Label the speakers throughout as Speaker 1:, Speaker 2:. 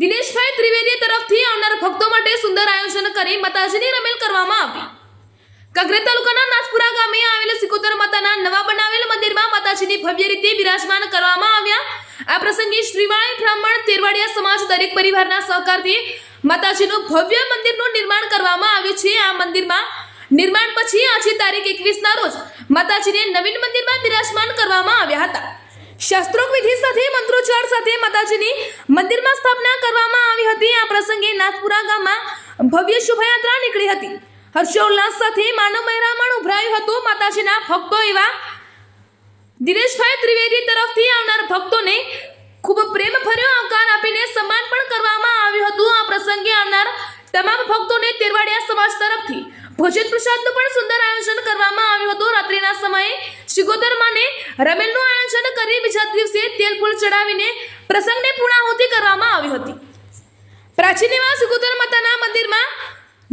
Speaker 1: દિનેશભાઈ ત્રિવેદી તરફથી આવનાર ભક્તો માટે સુંદર આયોજન કરી માતાજીની રમેલ કરવામાં આવી। કાંકરેજ તાલુકાના નાથપુરા ગામે આવેલ સિકોતર માતાના નવા બનાવેલ મંદિરમાં માતાજીની ભવ્ય રીતે બિરાજમાન કરવામાં આવ્યા। આ પ્રસંગે શ્રીવાળી બ્રાહ્મણ તેરવાડિયા સમાજ દરેક પરિવારના સહકારથી માતાજીનું ભવ્ય મંદિરનું નિર્માણ કરવામાં આવ્યું છે। આ મંદિરમાં નિર્માણ પછી આજે તારીખ 21 ના રોજ માતાજીને નવીન મંદિરમાં બિરાજમાન કરવામાં આવ્યા હતા। શાસ્ત્રોક્ત વિધિ સાથે મંત્રોચ્ચાર સાથે માતાજીની મંદિરમાં સ્થાપના કરવામાં આવી હતી। આ પ્રસંગે નાથપુરા ગામમાં ભવ્ય શોભાયાત્રા નીકળી હતી। હર્ષોલ્લાસ સાથે માનવ મહેરામણ ઉભરાયું હતું। માતાજીના ભક્તો એવા દિનેશભાઈ ત્રિવેદી તરફથી આવનાર ભક્તોને ખૂબ પ્રેમભર્યો આવકાર આપીને સન્માન પણ કરવામાં આવ્યું હતું। આ પ્રસંગે આવનાર તમામ ભક્તોને તેરવાડિયા સમાજ તરફથી ભોજન પ્રસાદનું પણ સુંદર આયોજન કરવામાં આવ્યું હતું। રાત્રિના સમયે સિકોતર માને રમેલનું આયોજન કરી બીજા દિવસે તેલ ફૂલ ચડાવીને પ્રસંગને પૂર્ણાહુતિ કરવામાં આવી હતી। પ્રાચીન એવા સિકોતર માતાના મંદિરમાં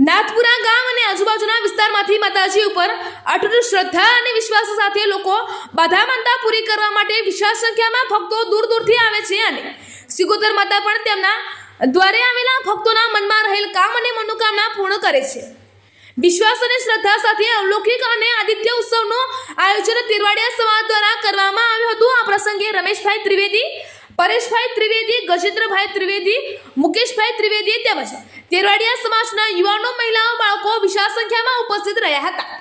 Speaker 1: નાથપુરા ગામ અને આજુબાજુના વિસ્તારમાંથી માતાજી ઉપર અટૂટ શ્રદ્ધા અને વિશ્વાસ સાથે લોકો બાધા માનતા પૂરી કરવા માટે વિશાળ સંખ્યામાં ભક્તો દૂર દૂરથી આવે છે અને સિકોતર માતા પણ તેમના દ્વારે આવેલા ભક્તોના મનમાં રહેલ કામ અને મનોકામના પૂર્ણ કરે છે। વિશ્વાસ અને શ્રદ્ધા સાથે અલૌકિક અને આદિત્ય ઉત્સવનું આયોજન તેરવાડિયા સમાજ દ્વારા કરવામાં આવ્યું હતું। આ પ્રસંગે રમેશભાઈ ત્રિવેદી, પરેશભાઈ ત્રિવેદી, ગજેન્દ્રભાઈ ત્રિવેદી, મુકેશભાઈ ત્રિવેદી તેમજ તેરવાડિયા સમાજના યુવાનો, મહિલાઓ, બાળકો વિશાળ સંખ્યામાં ઉપસ્થિત રહ્યા હતા।